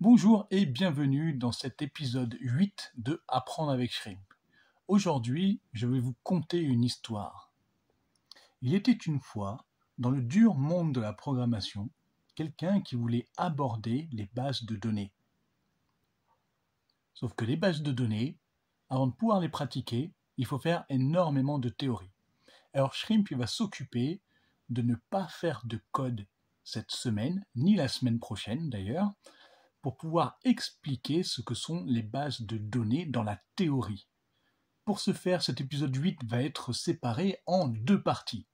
Bonjour et bienvenue dans cet épisode 8 de Apprendre avec Shrimp. Aujourd'hui, je vais vous conter une histoire. Il était une fois, dans le dur monde de la programmation, quelqu'un qui voulait aborder les bases de données. Sauf que les bases de données, avant de pouvoir les pratiquer, il faut faire énormément de théorie. Alors Shrimp va s'occuper de ne pas faire de code cette semaine, ni la semaine prochaine d'ailleurs, pour pouvoir expliquer ce que sont les bases de données dans la théorie. Pour ce faire, cet épisode 8 va être séparé en deux parties.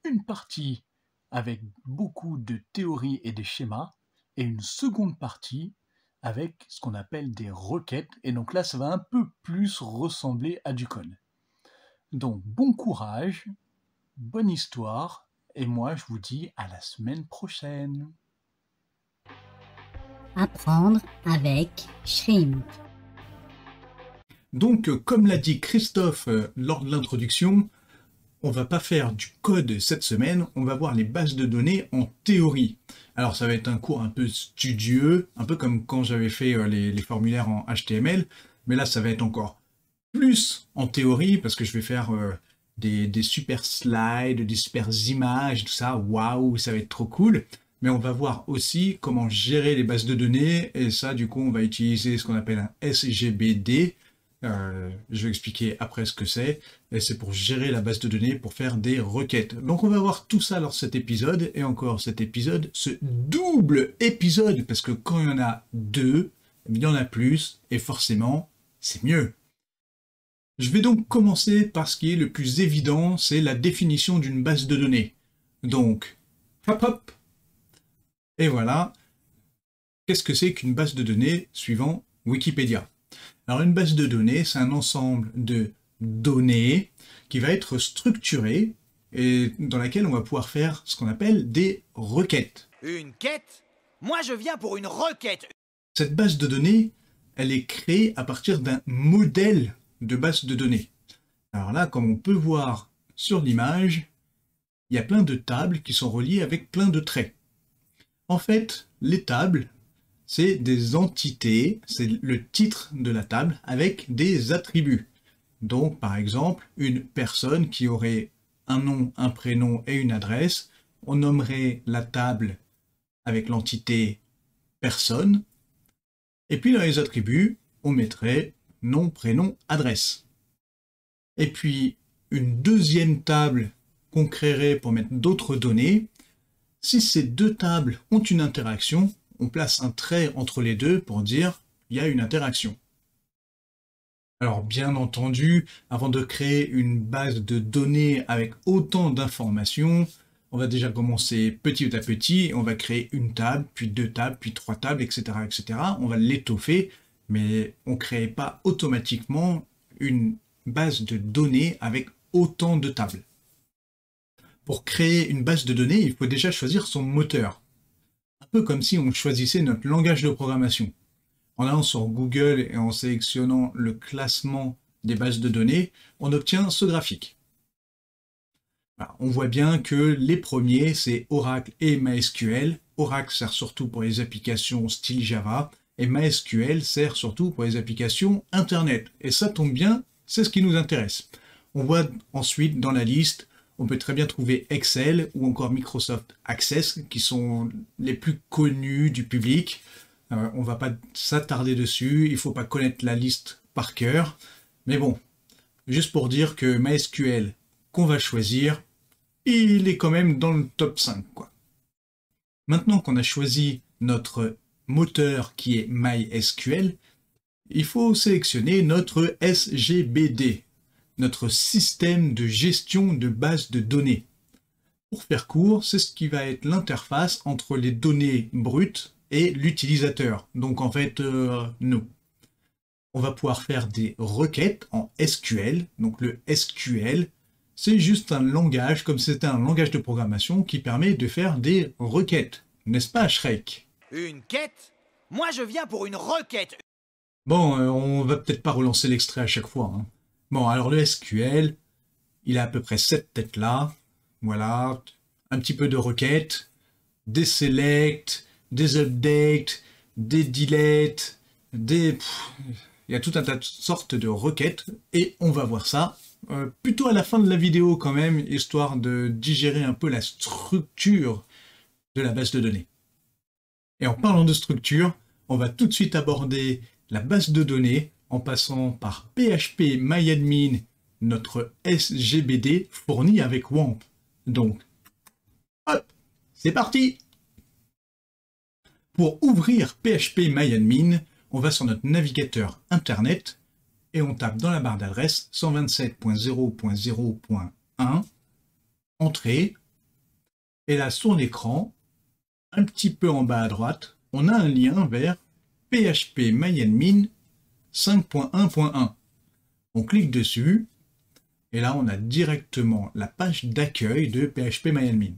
Une partie avec beaucoup de théories et des schémas, et une seconde partie avec ce qu'on appelle des requêtes, et donc là ça va un peu plus ressembler à du code. Donc bon courage, bonne histoire, et moi je vous dis à la semaine prochaine. Apprendre avec Shrimp. Donc, comme l'a dit Christophe lors de l'introduction, on va pas faire du code cette semaine, on va voir les bases de données en théorie. Alors ça va être un cours un peu studieux, un peu comme quand j'avais fait les formulaires en HTML, mais là ça va être encore plus en théorie, parce que je vais faire des super slides, des super images, tout ça, waouh, ça va être trop cool. Mais on va voir aussi comment gérer les bases de données, et ça du coup on va utiliser ce qu'on appelle un SGBD. Je vais expliquer après ce que c'est, et c'est pour gérer la base de données, pour faire des requêtes. Donc on va voir tout ça dans cet épisode, et encore cet épisode, ce double épisode, parce que quand il y en a deux, il y en a plus, et forcément, c'est mieux. Je vais donc commencer par ce qui est le plus évident, c'est la définition d'une base de données. Donc, hop hop, et voilà, qu'est-ce que c'est qu'une base de données suivant Wikipédia? Alors une base de données, c'est un ensemble de données qui va être structuré et dans laquelle on va pouvoir faire ce qu'on appelle des requêtes. Une quête? Moi je viens pour une requête. Cette base de données, elle est créée à partir d'un modèle de base de données. Alors là, comme on peut voir sur l'image, il y a plein de tables qui sont reliées avec plein de traits. En fait, les tables, c'est des entités, c'est le titre de la table avec des attributs. Donc, par exemple, une personne qui aurait un nom, un prénom et une adresse, on nommerait la table avec l'entité personne, et puis dans les attributs, on mettrait nom, prénom, adresse. Et puis, une deuxième table qu'on créerait pour mettre d'autres données. Si ces deux tables ont une interaction, on place un trait entre les deux pour dire il y a une interaction. Alors bien entendu, avant de créer une base de données avec autant d'informations, on va déjà commencer petit à petit, on va créer une table, puis deux tables, puis trois tables, etc. etc. On va l'étoffer, mais on ne crée pas automatiquement une base de données avec autant de tables. Pour créer une base de données, il faut déjà choisir son moteur. Un peu comme si on choisissait notre langage de programmation. En allant sur Google et en sélectionnant le classement des bases de données, on obtient ce graphique. Alors, on voit bien que les premiers, c'est Oracle et MySQL. Oracle sert surtout pour les applications style Java, et MySQL sert surtout pour les applications Internet. Et ça tombe bien, c'est ce qui nous intéresse. On voit ensuite dans la liste, on peut très bien trouver Excel ou encore Microsoft Access, qui sont les plus connus du public. On ne va pas s'attarder dessus, il ne faut pas connaître la liste par cœur. Mais bon, juste pour dire que MySQL qu'on va choisir, il est quand même dans le top 5, quoi. Maintenant qu'on a choisi notre moteur qui est MySQL, il faut sélectionner notre SGBD. Notre système de gestion de base de données. Pour faire court, c'est ce qui va être l'interface entre les données brutes et l'utilisateur. Donc en fait, nous. On va pouvoir faire des requêtes en SQL. Donc le SQL, c'est juste un langage, comme c'était un langage de programmation, qui permet de faire des requêtes. N'est-ce pas, Shrek? Une quête? Moi je viens pour une requête. Bon, on va peut-être pas relancer l'extrait à chaque fois, hein. Bon, alors le SQL, il a à peu près cette tête-là. Voilà, un petit peu de requêtes, des select, des updates, des delete, il y a tout un tas de sortes de requêtes, et on va voir ça plutôt à la fin de la vidéo quand même, histoire de digérer un peu la structure de la base de données. Et en parlant de structure, on va tout de suite aborder la base de données en passant par phpMyAdmin, notre SGBD fourni avec WAMP. Donc, hop, c'est parti! Pour ouvrir phpMyAdmin, on va sur notre navigateur Internet et on tape dans la barre d'adresse 127.0.0.1, entrée, et là sur l'écran, un petit peu en bas à droite, on a un lien vers phpMyAdmin 5.1.1. On clique dessus, et là on a directement la page d'accueil de phpMyAdmin.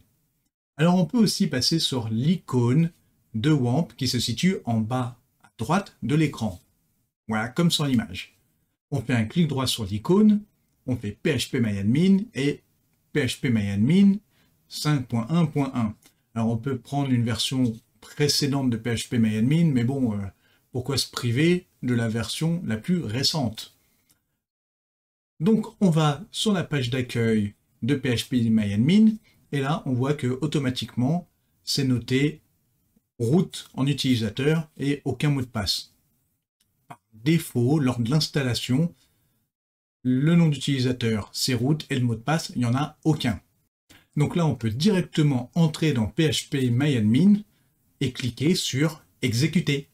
Alors on peut aussi passer sur l'icône de WAMP qui se situe en bas à droite de l'écran. Voilà, comme sur l'image. On fait un clic droit sur l'icône, on fait phpMyAdmin et phpMyAdmin 5.1.1. Alors on peut prendre une version précédente de phpMyAdmin, mais bon, pourquoi se priver de la version la plus récente? Donc on va sur la page d'accueil de phpMyAdmin, et là on voit que automatiquement c'est noté root en utilisateur et aucun mot de passe. Par défaut, lors de l'installation, le nom d'utilisateur c'est root et le mot de passe, il n'y en a aucun. Donc là on peut directement entrer dans phpMyAdmin et cliquer sur exécuter.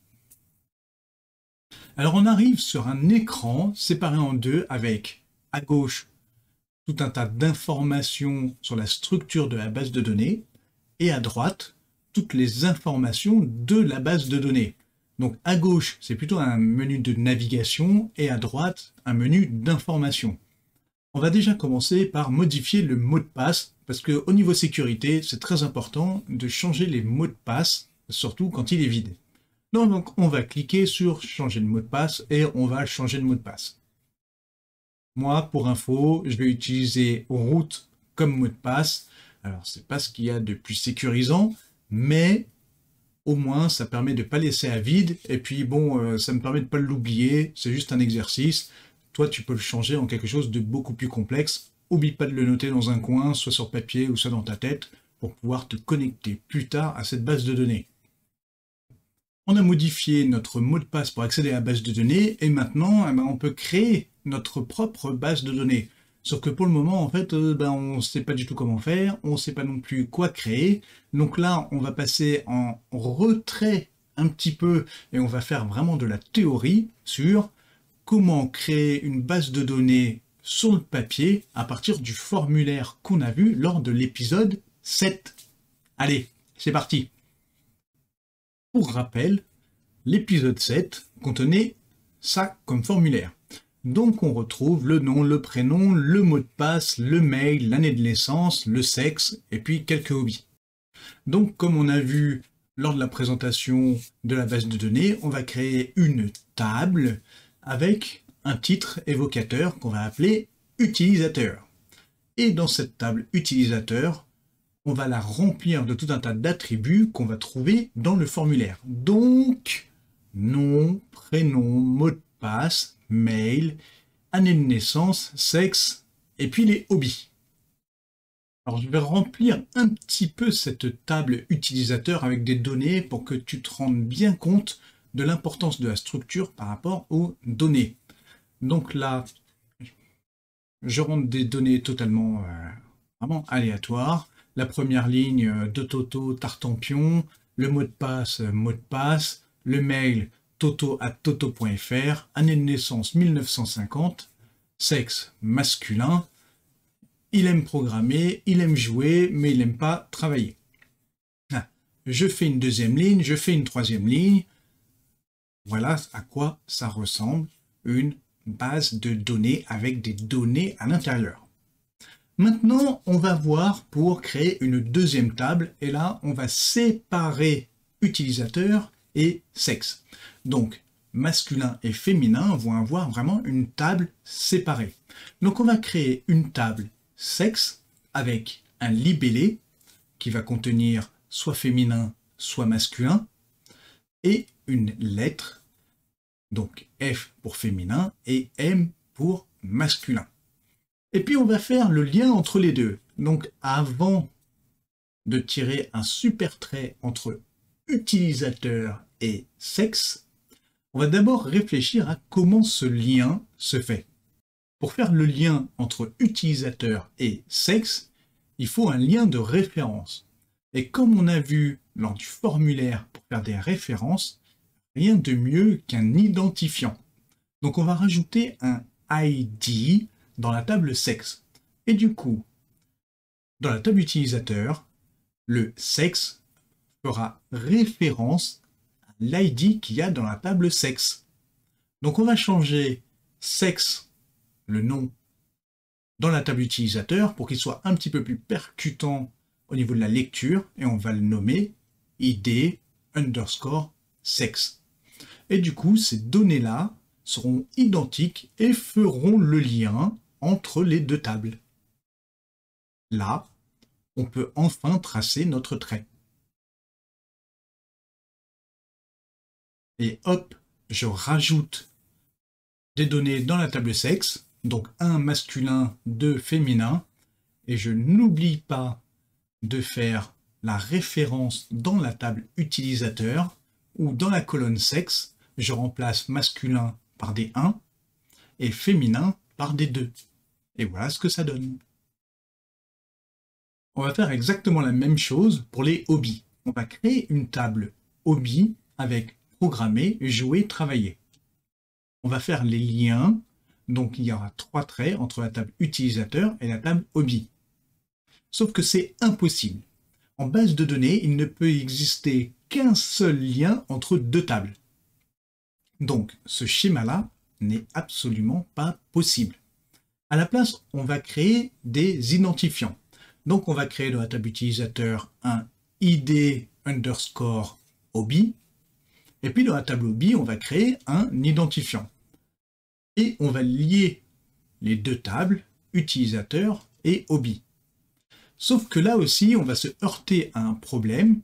Alors on arrive sur un écran séparé en deux avec à gauche tout un tas d'informations sur la structure de la base de données et à droite toutes les informations de la base de données. Donc à gauche, c'est plutôt un menu de navigation et à droite, un menu d'information. On va déjà commencer par modifier le mot de passe parce qu'au niveau sécurité, c'est très important de changer les mots de passe, surtout quand il est vide. Donc on va cliquer sur changer le mot de passe et on va changer le mot de passe. Moi, pour info, je vais utiliser root comme mot de passe. Alors c'est pas ce qu'il y a de plus sécurisant, mais au moins ça permet de ne pas laisser à vide, et puis bon, ça me permet de ne pas l'oublier, c'est juste un exercice. Toi tu peux le changer en quelque chose de beaucoup plus complexe, oublie pas de le noter dans un coin, soit sur papier ou soit dans ta tête, pour pouvoir te connecter plus tard à cette base de données. On a modifié notre mot de passe pour accéder à la base de données, et maintenant on peut créer notre propre base de données. Sauf que pour le moment, en fait, on ne sait pas du tout comment faire, on ne sait pas non plus quoi créer. Donc là, on va passer en retrait un petit peu et on va faire vraiment de la théorie sur comment créer une base de données sur le papier à partir du formulaire qu'on a vu lors de l'épisode 7. Allez, c'est parti! Pour rappel, l'épisode 7 contenait ça comme formulaire. Donc on retrouve le nom, le prénom, le mot de passe, le mail, l'année de naissance, le sexe et puis quelques hobbies. Donc comme on a vu lors de la présentation de la base de données, on va créer une table avec un titre évocateur qu'on va appeler utilisateur. Et dans cette table utilisateur, on va la remplir de tout un tas d'attributs qu'on va trouver dans le formulaire. Donc nom, prénom, mot de passe, mail, année de naissance, sexe, et puis les hobbies. Alors je vais remplir un petit peu cette table utilisateur avec des données pour que tu te rendes bien compte de l'importance de la structure par rapport aux données. Donc là, je rentre des données totalement vraiment aléatoires. La première ligne de Toto Tartampion, le mot de passe, le mail toto@toto.fr, année de naissance 1950, sexe masculin, il aime programmer, il aime jouer, mais il n'aime pas travailler. Je fais une deuxième ligne, je fais une troisième ligne. Voilà à quoi ça ressemble, une base de données avec des données à l'intérieur. Maintenant, on va voir pour créer une deuxième table, et là, on va séparer utilisateur et sexe. Donc, masculin et féminin vont avoir vraiment une table séparée. Donc, on va créer une table sexe avec un libellé qui va contenir soit féminin, soit masculin, et une lettre, donc F pour féminin et M pour masculin. Et puis on va faire le lien entre les deux. Donc avant de tirer un super trait entre utilisateur et sexe, on va d'abord réfléchir à comment ce lien se fait. Pour faire le lien entre utilisateur et sexe, il faut un lien de référence. Et comme on a vu lors du formulaire pour faire des références, rien de mieux qu'un identifiant. Donc on va rajouter un ID dans la table sexe. Et du coup, dans la table utilisateur, le sexe fera référence à l'ID qu'il y a dans la table sexe. Donc on va changer sexe, le nom, dans la table utilisateur pour qu'il soit un petit peu plus percutant au niveau de la lecture et on va le nommer ID underscore sexe. Et du coup, ces données-là seront identiques et feront le lien entre les deux tables. Là, on peut enfin tracer notre trait. Et hop, je rajoute des données dans la table sexe, donc 1 masculin, 2 féminin, et je n'oublie pas de faire la référence dans la table utilisateur, ou dans la colonne sexe, je remplace masculin par des 1 et féminin par des 2. Et voilà ce que ça donne. On va faire exactement la même chose pour les hobbies. On va créer une table hobby avec programmer, jouer, travailler. On va faire les liens, donc il y aura 3 traits entre la table utilisateur et la table hobby. Sauf que c'est impossible. En base de données, il ne peut exister qu'un seul lien entre deux tables. Donc ce schéma-là n'est absolument pas possible. À la place, on va créer des identifiants. Donc on va créer dans la table utilisateur un ID underscore hobby. Et puis dans la table hobby, on va créer un identifiant. Et on va lier les deux tables, utilisateur et hobby. Sauf que là aussi, on va se heurter à un problème.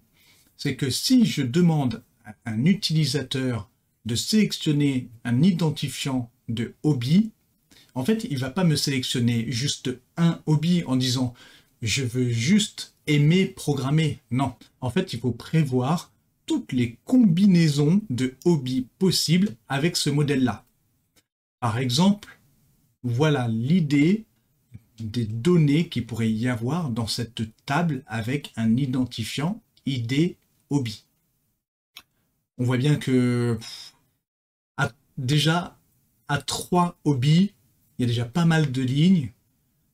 C'est que si je demande à un utilisateur de sélectionner un identifiant de hobby, en fait, il ne va pas me sélectionner juste un hobby en disant « je veux juste aimer programmer ». Non, en fait, il faut prévoir toutes les combinaisons de hobbies possibles avec ce modèle-là. Par exemple, voilà l'idée des données qu'il pourrait y avoir dans cette table avec un identifiant ID hobby. On voit bien que déjà à 3 hobbies, il y a déjà pas mal de lignes.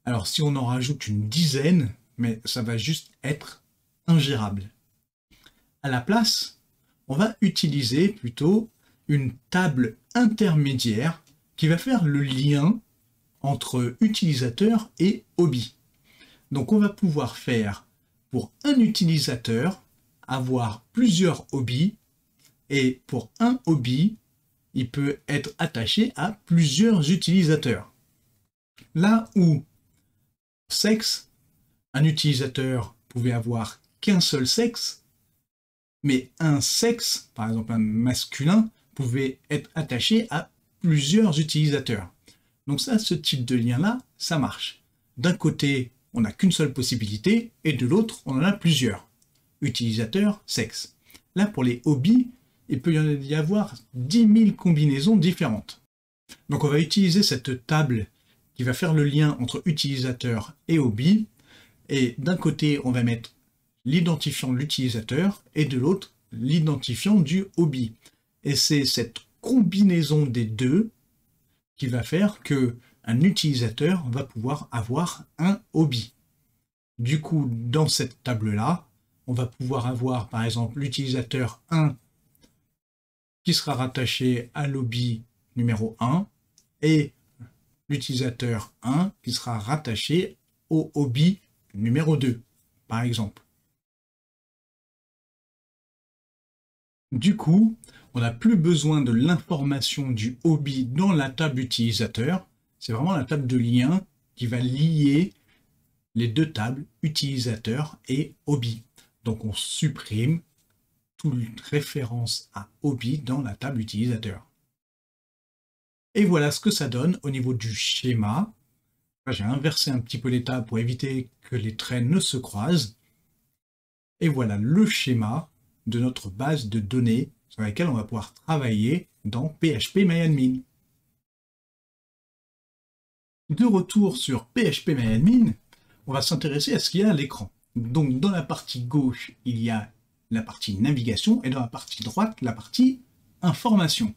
Alors si on en rajoute une dizaine, mais ça va juste être ingérable. À la place, on va utiliser plutôt une table intermédiaire qui va faire le lien entre utilisateur et hobby. Donc on va pouvoir faire pour un utilisateur avoir plusieurs hobbies et pour un hobby, il peut être attaché à plusieurs utilisateurs. Là où sexe, un utilisateur pouvait avoir qu'un seul sexe, mais un sexe, par exemple un masculin, pouvait être attaché à plusieurs utilisateurs. Donc ça, ce type de lien-là, ça marche. D'un côté, on n'a qu'une seule possibilité, et de l'autre, on en a plusieurs. Utilisateur, sexe. Là, pour les hobbies, il peut y avoir 10 000 combinaisons différentes. Donc on va utiliser cette table qui va faire le lien entre utilisateur et hobby, et d'un côté, on va mettre l'identifiant de l'utilisateur, et de l'autre, l'identifiant du hobby. Et c'est cette combinaison des deux qui va faire que un utilisateur va pouvoir avoir un hobby. Du coup, dans cette table-là, on va pouvoir avoir par exemple l'utilisateur 1 qui sera rattaché à l'hobby numéro 1 et l'utilisateur 1 qui sera rattaché au hobby numéro 2, par exemple. Du coup, on n'a plus besoin de l'information du hobby dans la table utilisateur. C'est vraiment la table de lien qui va lier les deux tables, utilisateur et hobby. Donc on supprime toute référence à hobby dans la table utilisateur. Et voilà ce que ça donne au niveau du schéma. Là, j'ai inversé un petit peu les tables pour éviter que les traits ne se croisent. Et voilà le schéma de notre base de données sur laquelle on va pouvoir travailler dans PHP-MyAdmin. De retour sur PHP-MyAdmin, on va s'intéresser à ce qu'il y a à l'écran. Donc dans la partie gauche, il y a la partie navigation et dans la partie droite, la partie information.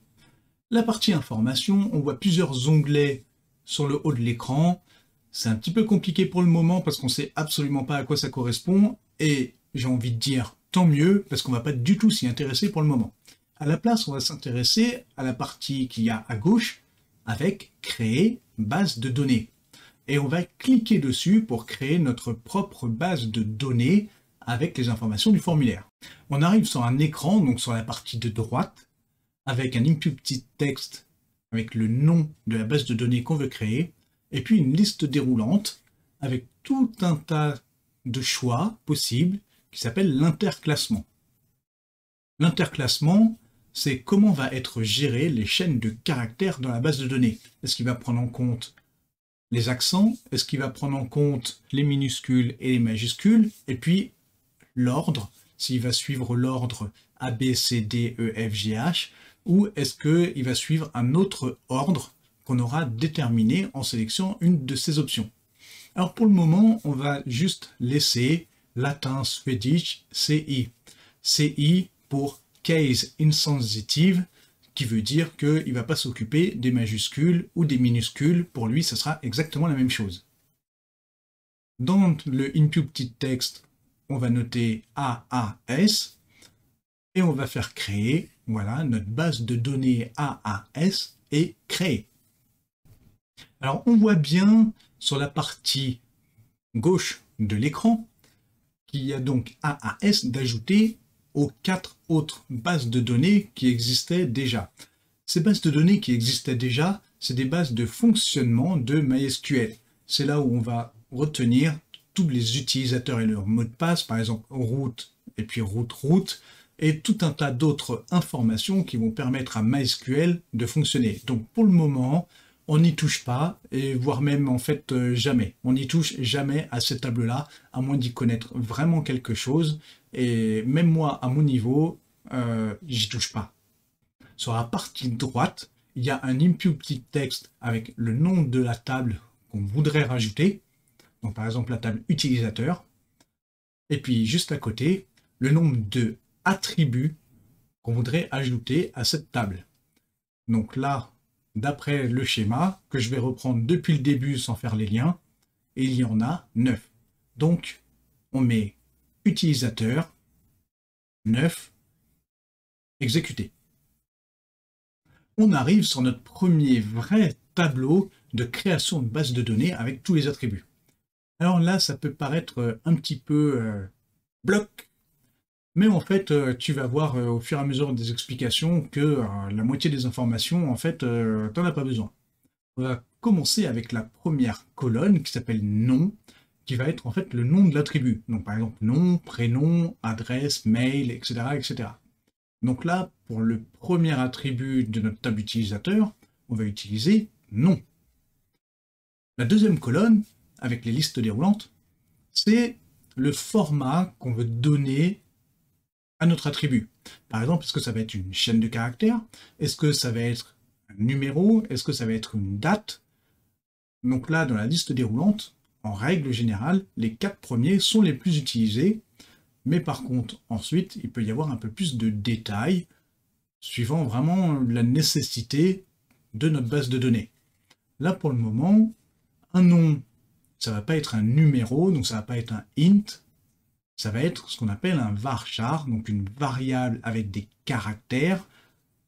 La partie information, on voit plusieurs onglets sur le haut de l'écran. C'est un petit peu compliqué pour le moment parce qu'on ne sait absolument pas à quoi ça correspond et j'ai envie de dire tant mieux parce qu'on ne va pas du tout s'y intéresser pour le moment. À la place, on va s'intéresser à la partie qu'il y a à gauche avec créer base de données. Et on va cliquer dessus pour créer notre propre base de données avec les informations du formulaire. On arrive sur un écran, donc sur la partie de droite, avec un input petit texte avec le nom de la base de données qu'on veut créer, et puis une liste déroulante avec tout un tas de choix possibles qui s'appelle l'interclassement. L'interclassement, c'est comment va être géré les chaînes de caractères dans la base de données. Est-ce qu'il va prendre en compte les accents? Est-ce qu'il va prendre en compte les minuscules et les majuscules? Et puis l'ordre, s'il va suivre l'ordre A, B, C, D, E, F, G, H, ou est-ce qu'il va suivre un autre ordre qu'on aura déterminé en sélectionnant une de ces options. Alors pour le moment, on va juste laisser latin, swedish, CI. CI pour case insensitive, qui veut dire qu'il ne va pas s'occuper des majuscules ou des minuscules. Pour lui, ce sera exactement la même chose. Dans le input petit texte, on va noter AAS et on va faire créer, voilà, notre base de données AAS est créée. Alors on voit bien sur la partie gauche de l'écran qu'il y a donc AAS d'ajouter aux 4 autres bases de données qui existaient déjà. Ces bases de données qui existaient déjà, c'est des bases de fonctionnement de MySQL. C'est là où on va retenir tous les utilisateurs et leurs mots de passe, par exemple root et puis root, et tout un tas d'autres informations qui vont permettre à MySQL de fonctionner. Donc pour le moment, on n'y touche pas, et voire même en fait jamais. On n'y touche jamais à cette table-là, à moins d'y connaître vraiment quelque chose. Et même moi, à mon niveau, j'y touche pas. Sur la partie droite, il y a un input petit texte avec le nom de la table qu'on voudrait rajouter. Donc par exemple la table utilisateur. Et puis juste à côté, le nombre de attributs qu'on voudrait ajouter à cette table. Donc là, d'après le schéma, que je vais reprendre depuis le début sans faire les liens, et il y en a 9. Donc, on met utilisateur, 9, exécuter. On arrive sur notre premier vrai tableau de création de base de données avec tous les attributs. Alors là, ça peut paraître un petit peu bloc, mais en fait, tu vas voir au fur et à mesure des explications que la moitié des informations, en fait, t'en as pas besoin. On va commencer avec la première colonne qui s'appelle nom, qui va être en fait le nom de l'attribut. Donc par exemple, nom, prénom, adresse, mail, etc., etc. Donc là, pour le premier attribut de notre table utilisateur, on va utiliser nom. La deuxième colonne, avec les listes déroulantes, c'est le format qu'on veut donner à notre attribut. Par exemple, est-ce que ça va être une chaîne de caractères? Est-ce que ça va être un numéro? Est-ce que ça va être une date? Donc là, dans la liste déroulante, en règle générale, les 4 premiers sont les plus utilisés, mais par contre, ensuite, il peut y avoir un peu plus de détails, suivant vraiment la nécessité de notre base de données. Là, pour le moment, un nom, ça ne va pas être un numéro, donc ça ne va pas être un int, ça va être ce qu'on appelle un varchar, donc une variable avec des caractères,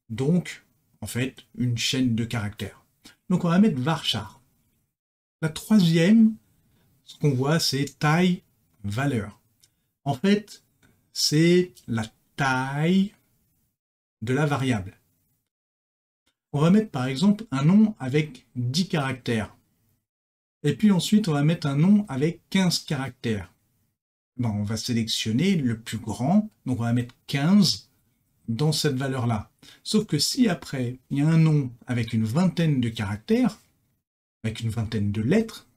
donc en fait une chaîne de caractères. Donc on va mettre varchar. La troisième, ce qu'on voit, c'est taille valeur. En fait, c'est la taille de la variable. On va mettre par exemple un nom avec 10 caractères. Et puis ensuite, on va mettre un nom avec 15 caractères. Bon, on va sélectionner le plus grand, donc on va mettre 15, dans cette valeur-là. Sauf que si après, il y a un nom avec une vingtaine de caractères, avec une vingtaine de lettres,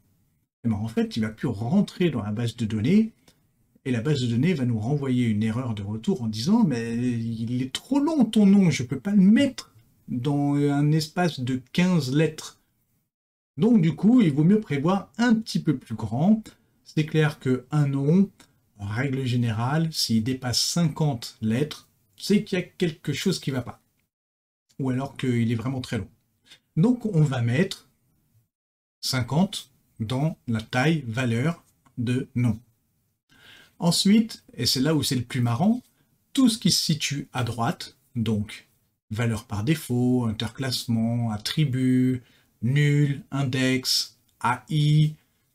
eh ben, en fait, il ne va plus rentrer dans la base de données, et la base de données va nous renvoyer une erreur de retour en disant « Mais il est trop long ton nom, je ne peux pas le mettre dans un espace de 15 lettres. » Donc du coup, il vaut mieux prévoir un petit peu plus grand. C'est clair qu'un nom, en règle générale, s'il dépasse 50 lettres, c'est qu'il y a quelque chose qui ne va pas. Ou alors qu'il est vraiment très long. Donc on va mettre 50 dans la taille valeur de nom. Ensuite, et c'est là où c'est le plus marrant, tout ce qui se situe à droite, donc valeur par défaut, interclassement, attribut, nul, index, AI,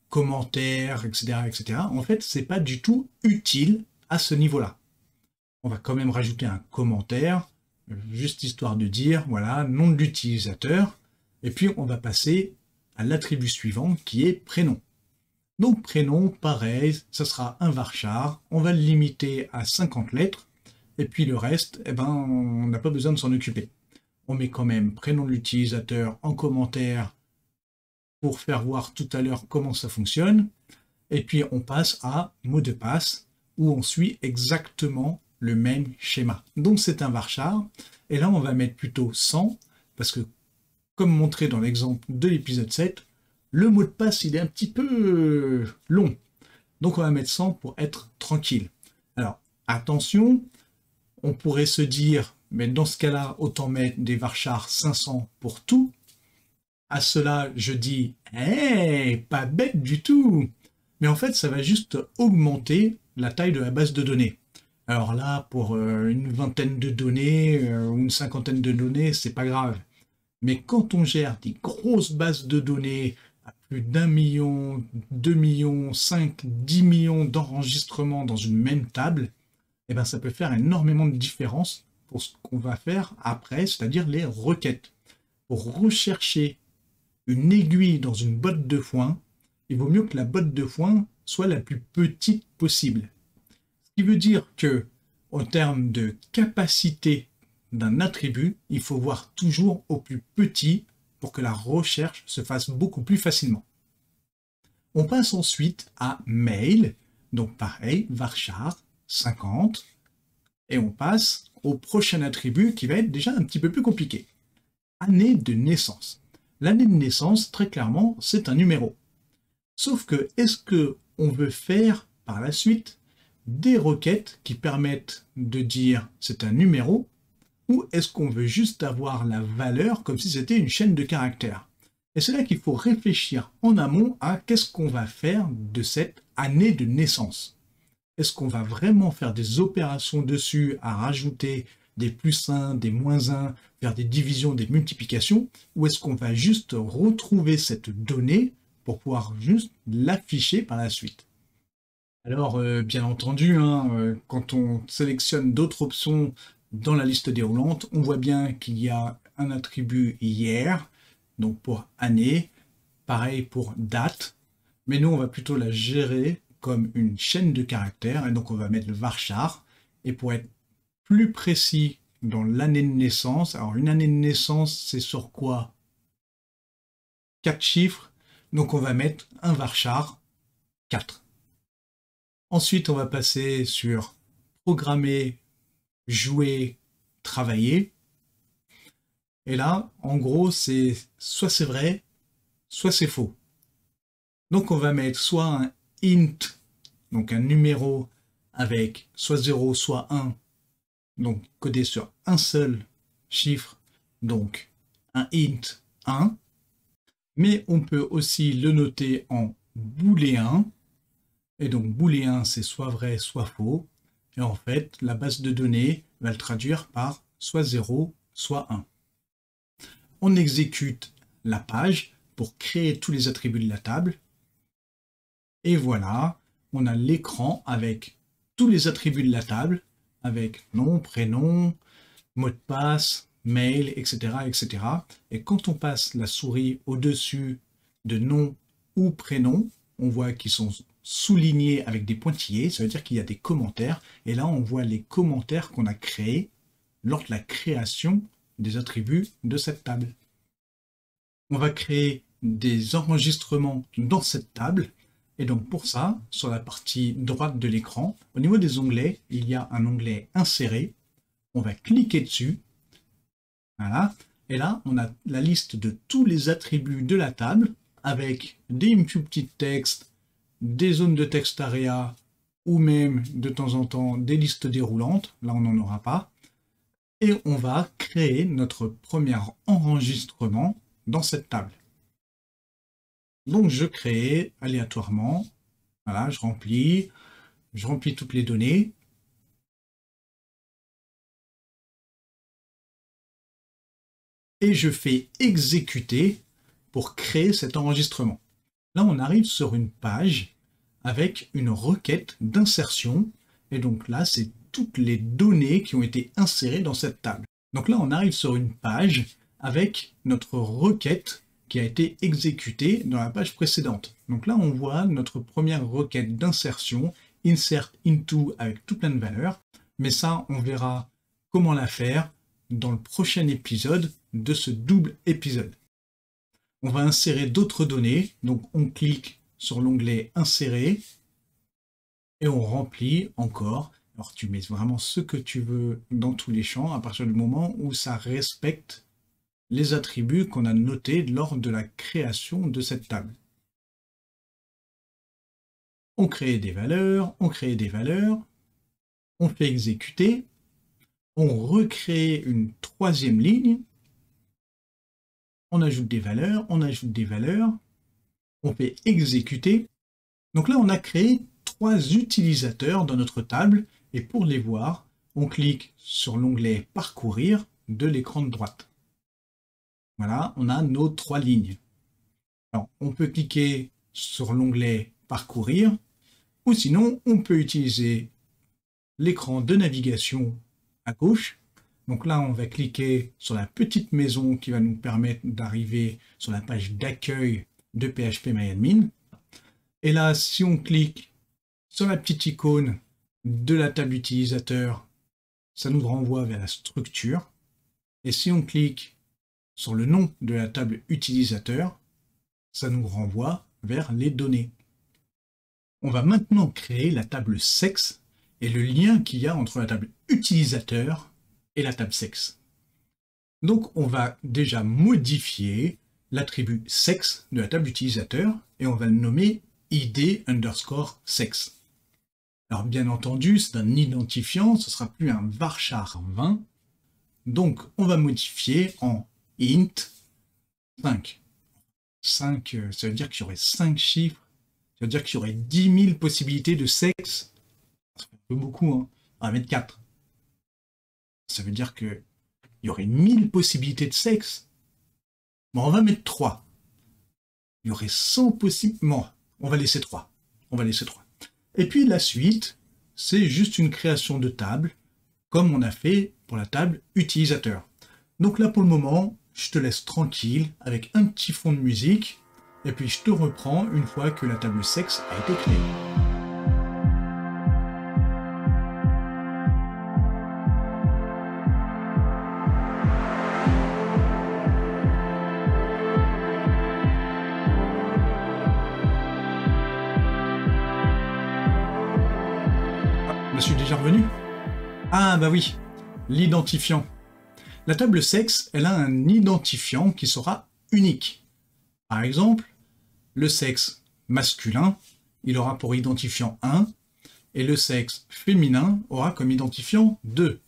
commentaire, etc., etc., en fait, c'est pas du tout utile à ce niveau-là. On va quand même rajouter un commentaire, juste histoire de dire, voilà, nom de l'utilisateur, et puis on va passer à l'attribut suivant qui est prénom. Donc prénom, pareil, ça sera un varchar, on va le limiter à 50 lettres, et puis le reste, eh ben, on n'a pas besoin de s'en occuper. On met quand même prénom de l'utilisateur en commentaire pour faire voir tout à l'heure comment ça fonctionne, et puis on passe à mot de passe, où on suit exactement le même schéma. Donc c'est un varchar, et là on va mettre plutôt 100, parce que comme montré dans l'exemple de l'épisode 7, le mot de passe, il est un petit peu long. Donc on va mettre 100 pour être tranquille. Alors, attention, on pourrait se dire, mais dans ce cas-là, autant mettre des varchars 500 pour tout. À cela, je dis, pas bête du tout. Mais en fait, ça va juste augmenter la taille de la base de données. Alors là, pour une vingtaine de données ou une cinquantaine de données, c'est pas grave. Mais quand on gère des grosses bases de données, à plus d'1 million, 2 millions, 5, 10 millions d'enregistrements dans une même table, eh ben ça peut faire énormément de différence pour ce qu'on va faire après, c'est-à-dire les requêtes. Pour rechercher une aiguille dans une botte de foin, il vaut mieux que la botte de foin soit la plus petite possible. Ce qui veut dire que, en termes de capacité d'un attribut, il faut voir toujours au plus petit pour que la recherche se fasse beaucoup plus facilement. On passe ensuite à mail, donc pareil, varchar 50, et on passe au prochain attribut qui va être déjà un petit peu plus compliqué. Année de naissance. L'année de naissance, très clairement, c'est un numéro. Sauf que, est-ce qu'on veut faire par la suite des requêtes qui permettent de dire c'est un numéro, ou est-ce qu'on veut juste avoir la valeur comme si c'était une chaîne de caractères? Et c'est là qu'il faut réfléchir en amont à qu'est-ce qu'on va faire de cette année de naissance. Est-ce qu'on va vraiment faire des opérations dessus à rajouter des plus 1, des moins 1, faire des divisions, des multiplications, ou est-ce qu'on va juste retrouver cette donnée pour pouvoir juste l'afficher par la suite? Alors, bien entendu, quand on sélectionne d'autres options dans la liste déroulante, on voit bien qu'il y a un attribut year, donc pour année, pareil pour date, mais nous on va plutôt la gérer comme une chaîne de caractères, et donc on va mettre le varchar, et pour être plus précis dans l'année de naissance, alors une année de naissance c'est sur quoi? 4 chiffres, donc on va mettre un varchar 4. Ensuite on va passer sur programmer, jouer, travailler. Et là, en gros, c'est soit c'est vrai, soit c'est faux. Donc on va mettre soit un int, donc un numéro avec soit 0, soit 1, donc codé sur un seul chiffre, donc un int 1. Mais on peut aussi le noter en booléen. Et donc booléen, c'est soit vrai, soit faux. Et en fait, la base de données va le traduire par soit 0, soit 1. On exécute la page pour créer tous les attributs de la table. Et voilà, on a l'écran avec tous les attributs de la table, avec nom, prénom, mot de passe, mail, etc., etc. Et quand on passe la souris au-dessus de nom ou prénom, on voit qu'ils sont soulignés avec des pointillés, ça veut dire qu'il y a des commentaires, et là on voit les commentaires qu'on a créés lors de la création des attributs de cette table. On va créer des enregistrements dans cette table. Et donc pour ça, sur la partie droite de l'écran, au niveau des onglets, il y a un onglet Insérer. On va cliquer dessus. Voilà. Et là, on a la liste de tous les attributs de la table avec des petits textes, des zones de texte area ou même de temps en temps des listes déroulantes. Là, on n'en aura pas. Et on va créer notre premier enregistrement dans cette table. Donc je crée aléatoirement, voilà, je remplis toutes les données. Et je fais exécuter pour créer cet enregistrement. Là, on arrive sur une page avec une requête d'insertion. Et donc là, c'est toutes les données qui ont été insérées dans cette table. Donc là, on arrive sur une page avec notre requête qui a été exécutée dans la page précédente. Donc là, on voit notre première requête d'insertion, insert into avec tout plein de valeurs. Mais ça, on verra comment la faire dans le prochain épisode de ce double épisode. On va insérer d'autres données. Donc on clique sur l'onglet Insérer et on remplit encore. Alors tu mets vraiment ce que tu veux dans tous les champs à partir du moment où ça respecte les attributs qu'on a notés lors de la création de cette table. On crée des valeurs, on fait exécuter, on recrée une troisième ligne, on ajoute des valeurs, on fait exécuter. Donc là, on a créé 3 utilisateurs dans notre table, et pour les voir, on clique sur l'onglet « Parcourir » de l'écran de droite. Voilà, on a nos 3 lignes. Alors, on peut cliquer sur l'onglet « Parcourir » ou sinon, on peut utiliser l'écran de navigation à gauche. Donc là, on va cliquer sur la petite maison qui va nous permettre d'arriver sur la page d'accueil de PHPMyAdmin. Et là, si on clique sur la petite icône de la table utilisateur, ça nous renvoie vers la structure. Et si on clique sur le nom de la table utilisateur, ça nous renvoie vers les données. On va maintenant créer la table sexe et le lien qu'il y a entre la table utilisateur et la table sexe. Donc on va déjà modifier l'attribut sexe de la table utilisateur et on va le nommer id_sexe. Alors bien entendu, c'est un identifiant, ce sera plus un varchar 20. Donc on va modifier en int 5. 5, ça veut dire qu'il y aurait 5 chiffres, ça veut dire qu'il y aurait 10 000 possibilités de sexe. Ça fait un peu beaucoup, hein. On va mettre 4. Ça veut dire qu'il y aurait 1000 possibilités de sexe. Bon, on va mettre 3. Il y aurait 100 possibilités. Bon, on va laisser 3. Et puis la suite, c'est juste une création de table, comme on a fait pour la table utilisateur. Donc là, pour le moment, je te laisse tranquille avec un petit fond de musique, et puis je te reprends une fois que la table sexe a été créée. Je suis déjà revenu? Ah bah oui, l'identifiant. La table sexe, elle a un identifiant qui sera unique. Par exemple, le sexe masculin, il aura pour identifiant 1, et le sexe féminin aura comme identifiant 2.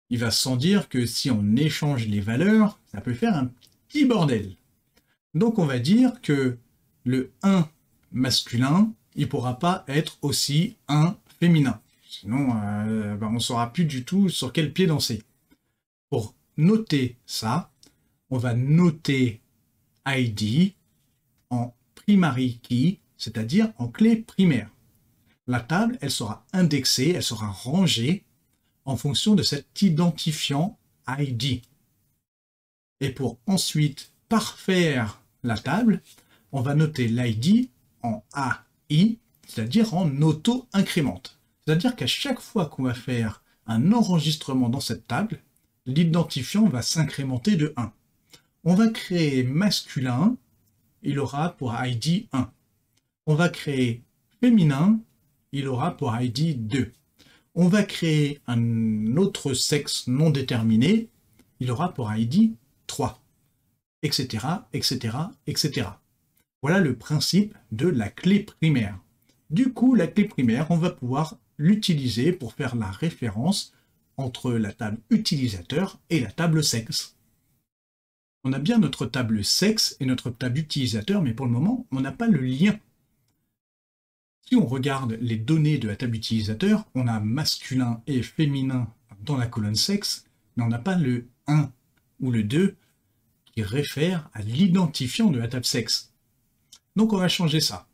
Il va sans dire que si on échange les valeurs, ça peut faire un petit bordel. Donc on va dire que le 1 masculin, il ne pourra pas être aussi 1 féminin. Sinon, on ne saura plus du tout sur quel pied danser. Pour noter ça, on va noter ID en primary key, c'est-à-dire en clé primaire. La table, elle sera indexée, elle sera rangée en fonction de cet identifiant ID. Et pour ensuite parfaire la table, on va noter l'ID en AI, c'est-à-dire en auto-incrémente. C'est-à-dire qu'à chaque fois qu'on va faire un enregistrement dans cette table, l'identifiant va s'incrémenter de 1. On va créer masculin, il aura pour ID 1. On va créer féminin, il aura pour ID 2. On va créer un autre sexe non déterminé, il aura pour ID 3, etc., etc., etc. Voilà le principe de la clé primaire. Du coup, la clé primaire, on va pouvoir l'utiliser pour faire la référence entre la table utilisateur et la table sexe. On a bien notre table sexe et notre table utilisateur, mais pour le moment, on n'a pas le lien. Si on regarde les données de la table utilisateur, on a masculin et féminin dans la colonne sexe, mais on n'a pas le 1 ou le 2 qui réfère à l'identifiant de la table sexe. Donc on va changer ça.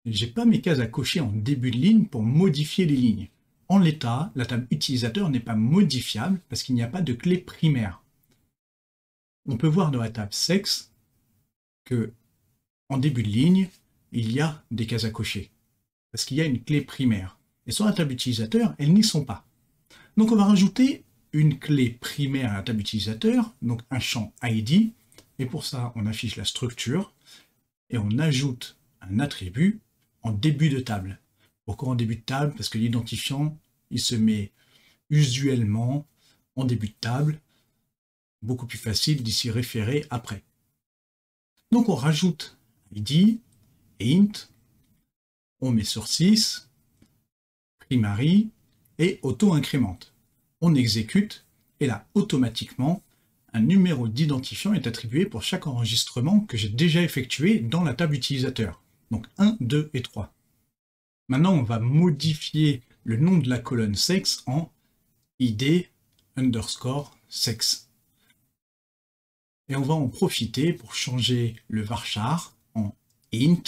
J'ai pas mes cases à cocher en début de ligne pour modifier les lignes. En l'état, la table utilisateur n'est pas modifiable parce qu'il n'y a pas de clé primaire. On peut voir dans la table sexe que en début de ligne, il y a des cases à cocher parce qu'il y a une clé primaire. Et sur la table utilisateur, elles n'y sont pas. Donc on va rajouter une clé primaire à la table utilisateur, donc un champ ID, et pour ça on affiche la structure et on ajoute un attribut en début de table. Pourquoi en début de table? Parce que l'identifiant, il se met usuellement en début de table, beaucoup plus facile d'y s'y référer après. Donc on rajoute ID, int, on met sur 6, primary et auto-incrémente. On exécute et là, automatiquement, un numéro d'identifiant est attribué pour chaque enregistrement que j'ai déjà effectué dans la table utilisateur. Donc 1, 2 et 3. Maintenant, on va modifier le nom de la colonne sexe en id underscore sexe. Et on va en profiter pour changer le varchar en int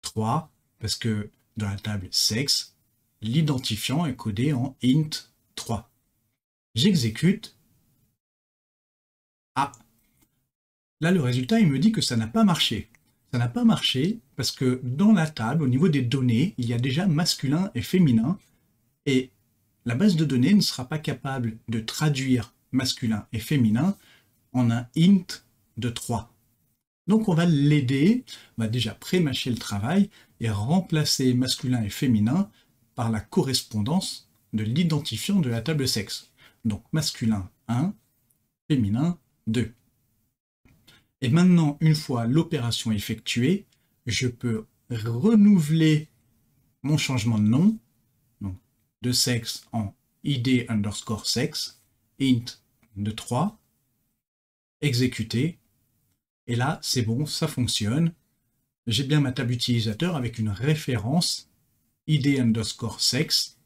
3, parce que dans la table sexe, l'identifiant est codé en int 3. J'exécute. Ah, là le résultat il me dit que ça n'a pas marché. Ça n'a pas marché parce que dans la table, au niveau des données, il y a déjà masculin et féminin, et la base de données ne sera pas capable de traduire masculin et féminin en un int de 3. Donc on va l'aider, on va déjà pré-mâcher le travail et remplacer masculin et féminin par la correspondance de l'identifiant de la table sexe. Donc masculin 1, féminin 2. Et maintenant, une fois l'opération effectuée, je peux renouveler mon changement de nom, donc de sexe en id underscore sexe, int de 3, exécuter, et là c'est bon, ça fonctionne. J'ai bien ma table utilisateur avec une référence id underscore sexe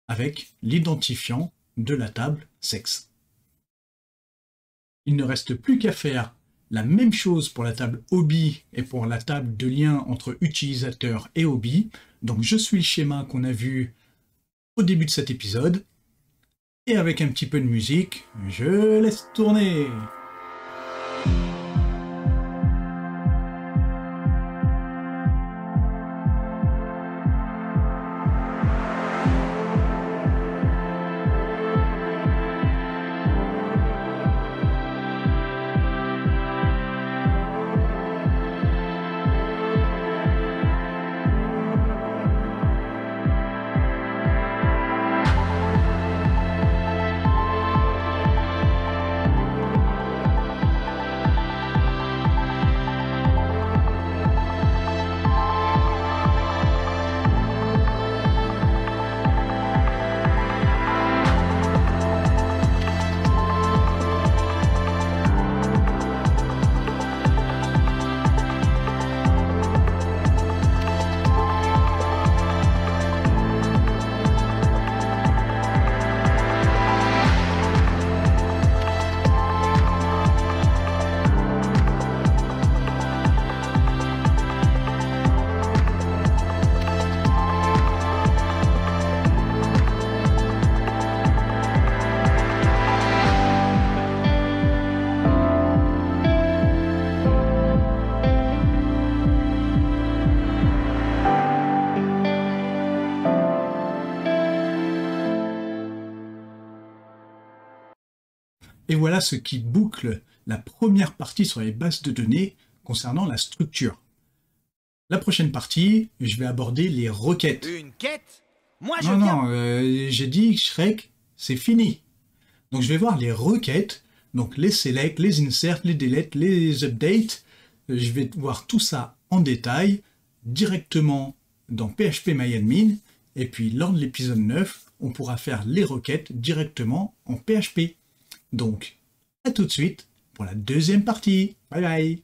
avec l'identifiant de la table sexe. Il ne reste plus qu'à faire la même chose pour la table hobby et pour la table de lien entre utilisateur et hobby. Donc je suis le schéma qu'on a vu au début de cet épisode. Et avec un petit peu de musique, je laisse tourner. Et voilà ce qui boucle la première partie sur les bases de données concernant la structure. La prochaine partie, je vais aborder les requêtes. Une quête? Moi je Non, viens... non, j'ai dit Shrek, c'est fini. Donc je vais voir les requêtes, donc les select, les insert, les delete, les update. Je vais voir tout ça en détail, directement dans PHP-MyAdmin. Et puis lors de l'épisode 9, on pourra faire les requêtes directement en PHP. Donc, à tout de suite pour la deuxième partie. Bye bye.